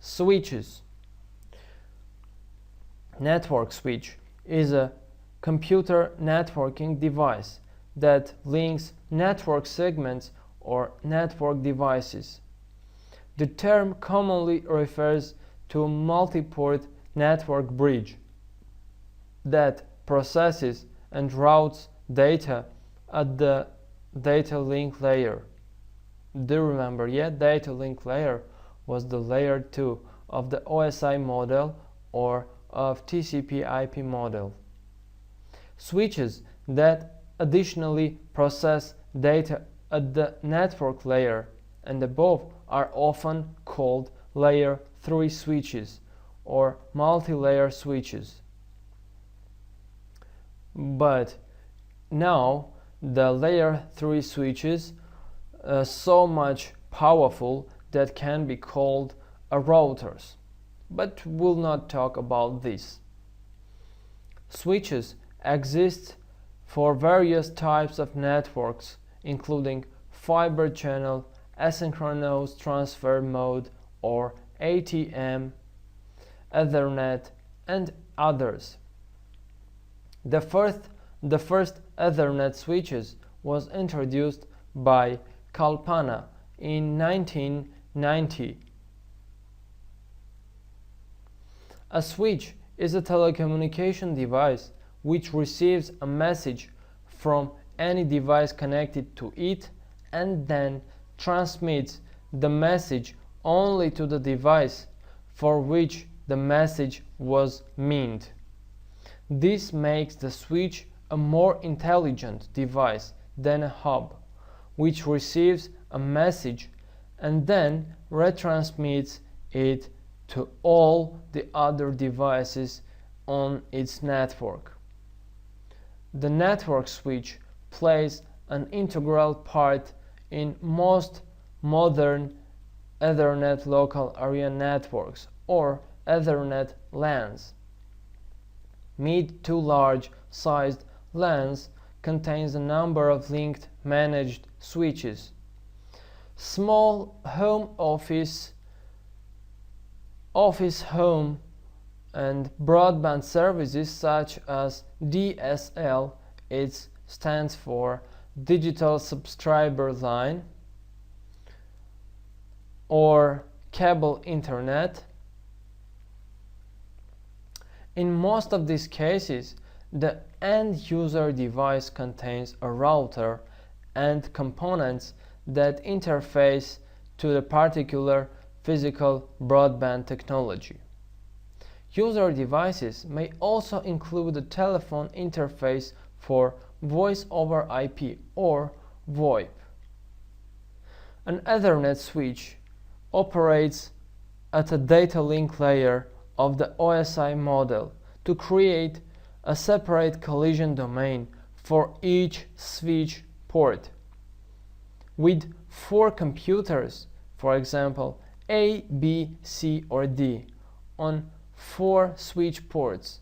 Switches. Network switch is a computer networking device that links network segments or network devices. The term commonly refers to a multi-port network bridge that processes and routes data at the data link layer. Do you remember? Data link layer was the layer 2 of the OSI model or of TCP/IP model. Switches that additionally process data at the network layer and above are often called layer 3 switches or multi-layer switches. But now the layer 3 switches are so much powerful that can be called routers. But we'll not talk about this. Switches exist for various types of networks, including fiber channel, asynchronous transfer mode or ATM, Ethernet, and others. The first Ethernet switches was introduced by Kalpana in 1990. A switch is a telecommunication device which receives a message from any device connected to it and then transmits the message only to the device for which the message was meant. This makes the switch a more intelligent device than a hub, which receives a message and then retransmits it to all the other devices on its network. The network switch plays an integral part in most modern Ethernet local area networks or Ethernet LANs. Mid to large sized LANs contains a number of linked managed switches. Small home office, home and broadband services such as DSL, it stands for Digital Subscriber Line, or cable internet. In most of these cases, the end user device contains a router and components that interface to the particular physical broadband technology. User devices may also include a telephone interface for Voice over IP or VoIP. An Ethernet switch operates at a data link layer of the OSI model to create a separate collision domain for each switch port. With 4 computers, for example A, B, C, or D, on 4 switch ports,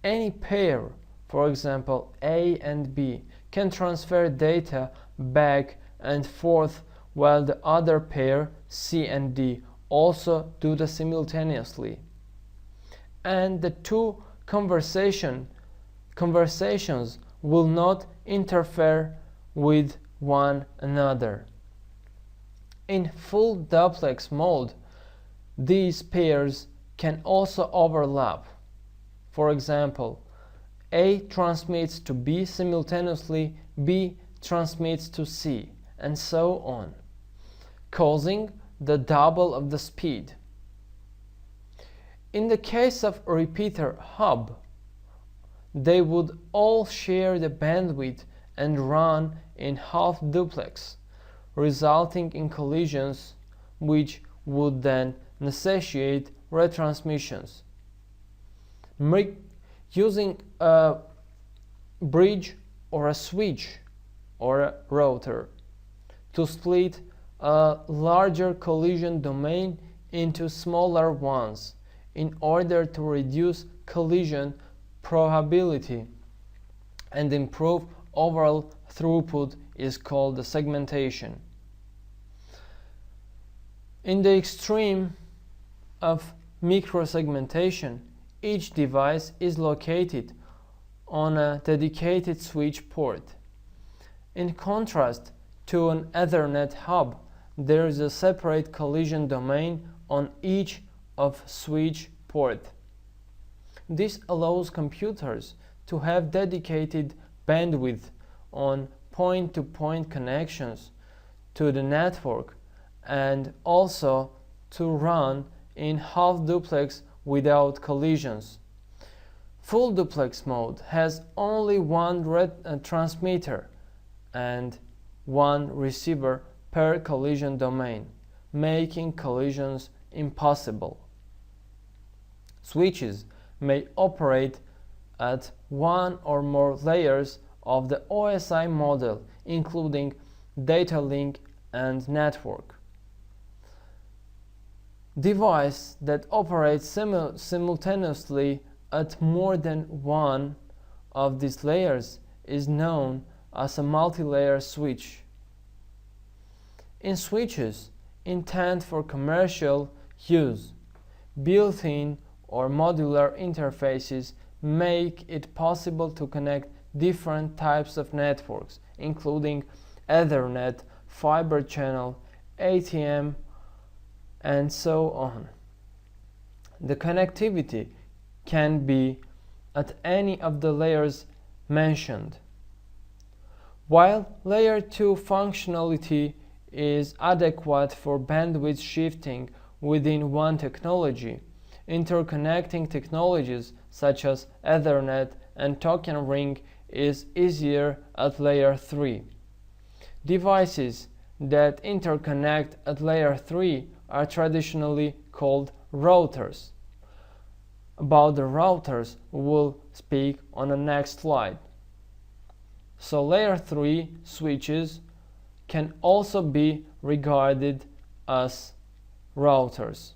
any pair, for example A and B, can transfer data back and forth while the other pair, C and D, also do this simultaneously. And the 2 conversations will not interfere with one another. In full duplex mode, these pairs can also overlap. For example, A transmits to B simultaneously, B transmits to C, and so on, causing the double of the speed. In the case of a repeater hub, they would all share the bandwidth and run in half duplex, resulting in collisions which would then necessitate retransmissions. Using a bridge or a switch or a router to split a larger collision domain into smaller ones in order to reduce collision probability and improve overall throughput is called the segmentation. In the extreme, of microsegmentation, each device is located on a dedicated switch port. In contrast to an Ethernet hub, there is a separate collision domain on each of switch port. This allows computers to have dedicated bandwidth on point-to-point connections to the network and also to run in half-duplex without collisions. Full duplex mode has only one transmitter and one receiver per collision domain, making collisions impossible. Switches may operate at one or more layers of the OSI model, including data link and network. Device that operates simultaneously at more than one of these layers is known as a multi-layer switch. In switches intended for commercial use, built-in or modular interfaces make it possible to connect different types of networks, including Ethernet, fiber channel, ATM, and so on. The connectivity can be at any of the layers mentioned. While Layer 2 functionality is adequate for bandwidth shifting within one technology, interconnecting technologies such as Ethernet and token ring is easier at Layer 3. Devices that interconnect at Layer 3 are traditionally called routers. About the routers we'll speak on the next slide. So Layer 3 switches can also be regarded as routers.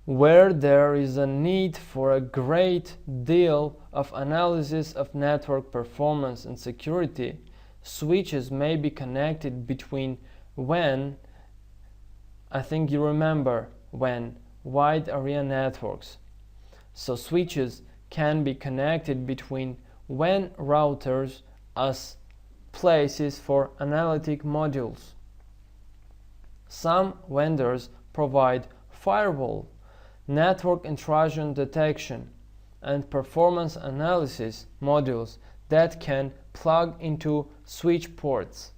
Where there is a need for a great deal of analysis of network performance and security, switches may be connected between I think you remember wide area networks. So switches can be connected between routers as places for analytic modules. Some vendors provide firewall, network intrusion detection, and performance analysis modules that can plug into switch ports.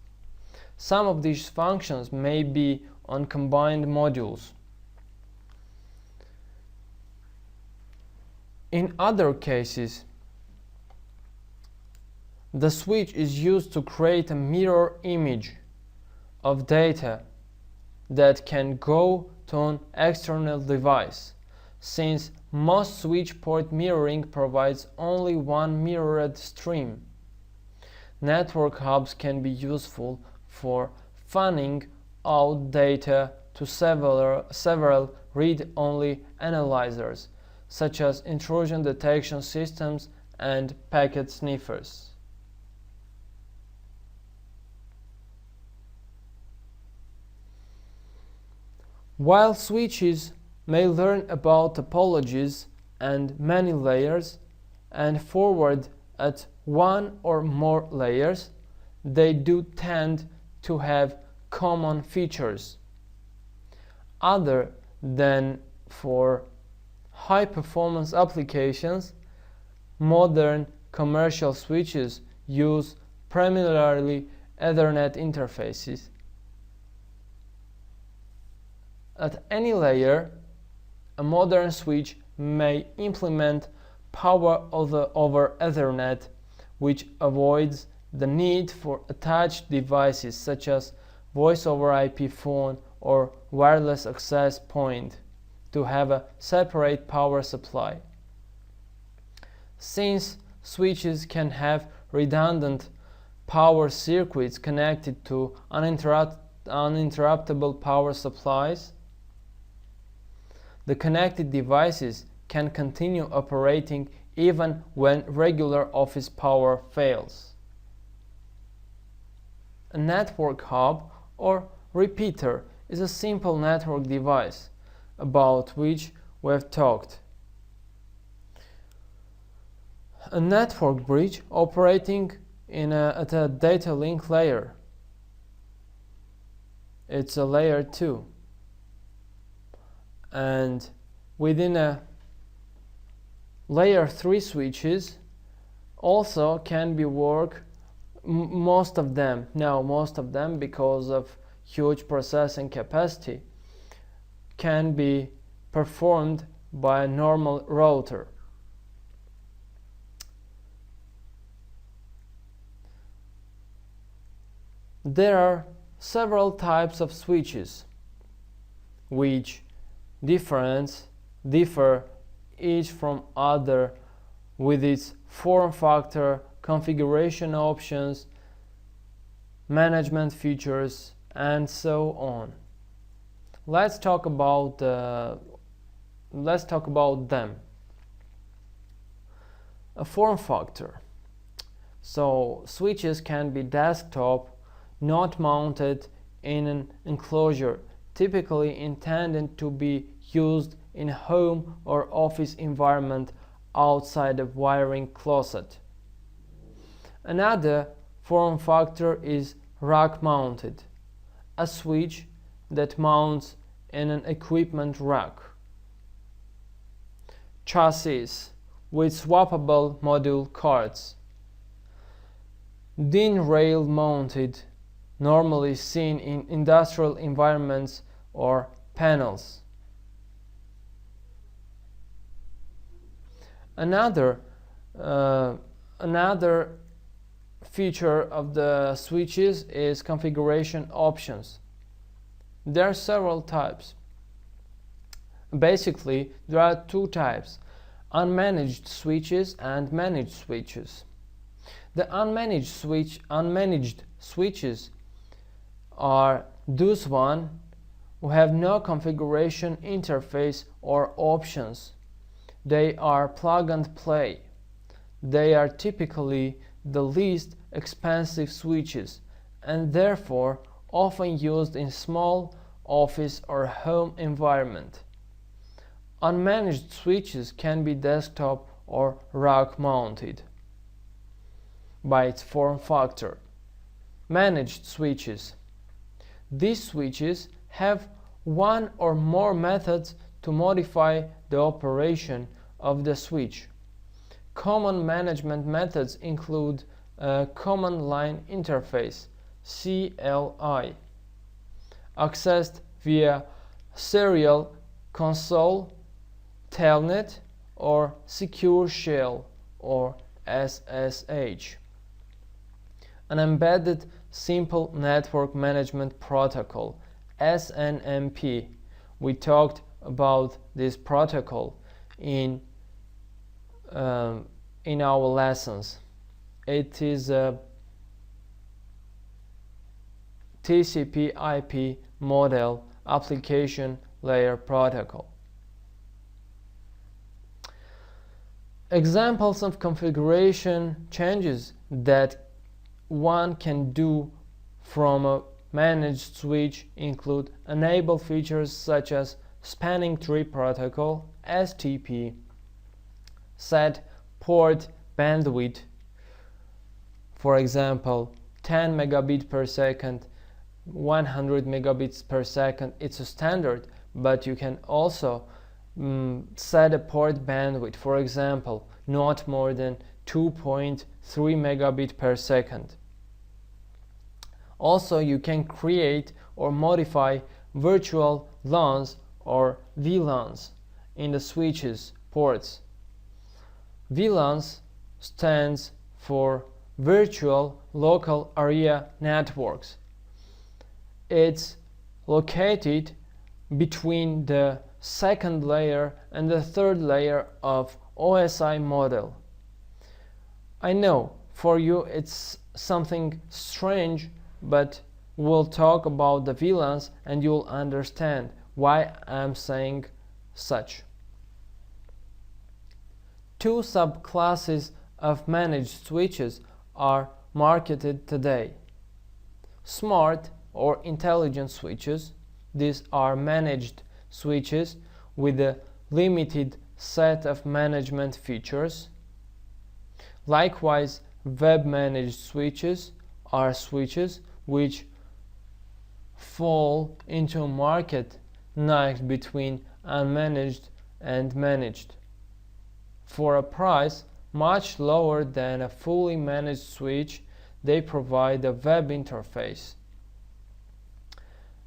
Some of these functions may be on combined modules. In other cases, the switch is used to create a mirror image of data that can go to an external device. Since most switch port mirroring provides only one mirrored stream, network hubs can be useful for fanning out data to several read-only analyzers, such as intrusion detection systems and packet sniffers. While switches may learn about topologies and many layers and forward at one or more layers, they do tend to have common features. Other than for high-performance applications, modern commercial switches use primarily Ethernet interfaces. At any layer, a modern switch may implement power over Ethernet, which avoids the need for attached devices such as voice over IP phone or wireless access point to have a separate power supply. Since switches can have redundant power circuits connected to uninterruptible power supplies, the connected devices can continue operating even when regular office power fails. A network hub or repeater is a simple network device about which we have talked. A network bridge operating at a data link layer. It's a layer 2. And within a layer 3 switches also can be most of them because of huge processing capacity can be performed by a normal router. There are several types of switches which differ each from other with its form factor, configuration options, management features, and so on. Let's talk about them. A form factor. So switches can be desktop, not mounted in an enclosure, typically intended to be used in a home or office environment outside a wiring closet. Another form factor is rack mounted, a switch that mounts in an equipment rack. Chassis with swappable module cards. DIN rail mounted, normally seen in industrial environments or panels. Another feature of the switches is configuration options. There are several types. Basically, there are two types: unmanaged switches and managed switches. The unmanaged switches are those ones who have no configuration interface or options. They are plug and play. They are typically the least expensive switches and therefore often used in small office or home environment. Unmanaged switches can be desktop or rack mounted. By its form factor. Managed switches. These switches have one or more methods to modify the operation of the switch. Common management methods include a command line interface (CLI), accessed via serial console, telnet, or secure shell or SSH. An embedded simple network management protocol (SNMP). We talked about this protocol in our lessons. It is a TCP/IP model application layer protocol. Examples of configuration changes that one can do from a managed switch include enable features such as spanning tree protocol (STP), set port bandwidth, for example 10 megabit per second, 100 megabits per second. It's a standard, but you can also set a port bandwidth, for example not more than 2.3 megabit per second. Also, you can create or modify virtual LANs or VLANs in the switches ports. VLANs stands for Virtual Local Area Networks. It's located between the second layer and the third layer of OSI model. I know for you it's something strange, but we'll talk about the VLANs and you'll understand why I'm saying such. Two subclasses of managed switches are marketed today: smart or intelligent switches these are managed switches with a limited set of management features. Likewise, web-managed switches are switches which fall into a market niche between unmanaged and managed, for a price much lower than a fully managed switch. They provide a web interface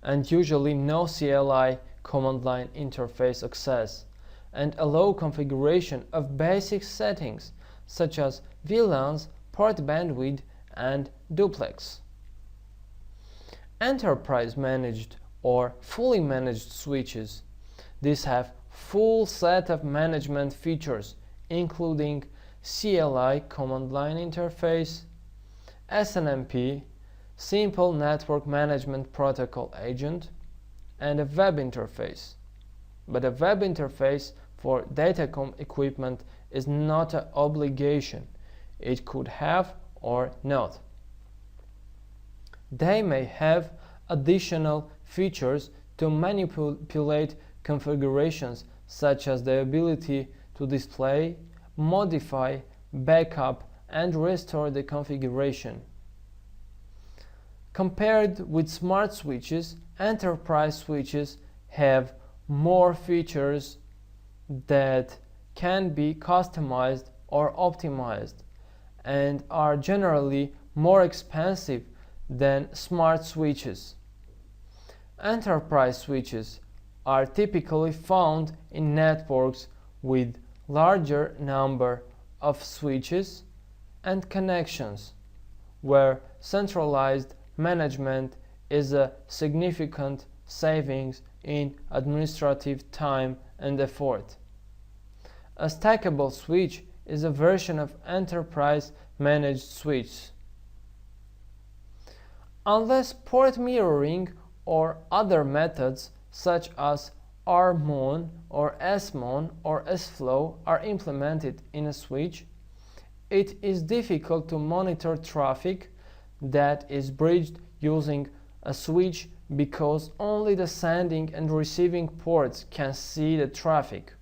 and usually no CLI command line interface access, and allow configuration of basic settings such as VLANs, port bandwidth, and duplex. Enterprise managed or fully managed switches. These have full set of management features including CLI command line interface, SNMP, simple network management protocol agent, and a web interface. But a web interface for datacom equipment is not an obligation. It could have or not. They may have additional features to manipulate configurations, such as the ability to display, modify, backup, and restore the configuration. Compared with smart switches, enterprise switches have more features that can be customized or optimized and are generally more expensive than smart switches. Enterprise switches are typically found in networks with larger number of switches and connections, where centralized management is a significant savings in administrative time and effort. A stackable switch is a version of enterprise managed switch. Unless port mirroring or other methods such as RMON or SMON or SFlow are implemented in a switch, it is difficult to monitor traffic that is bridged using a switch because only the sending and receiving ports can see the traffic.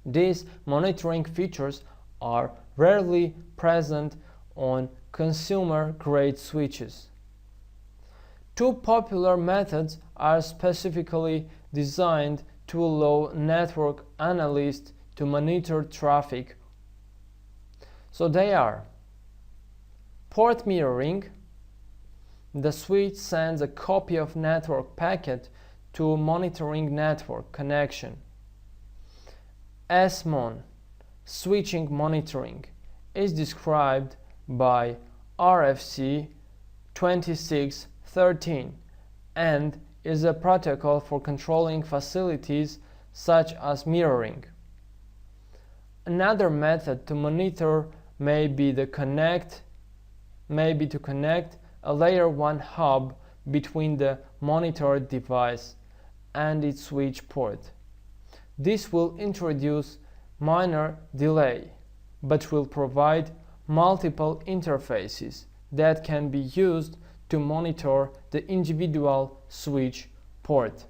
These monitoring features are rarely present on consumer-grade switches. Two popular methods are specifically designed to allow network analysts to monitor traffic. So they are port mirroring. The switch sends a copy of network packet to a monitoring network connection. SMON, switching monitoring, is described by RFC 2613 and is a protocol for controlling facilities such as mirroring. Another method to monitor may be to connect a layer 1 hub between the monitored device and its switch port. This will introduce minor delay, but will provide multiple interfaces that can be used to monitor the individual switch port.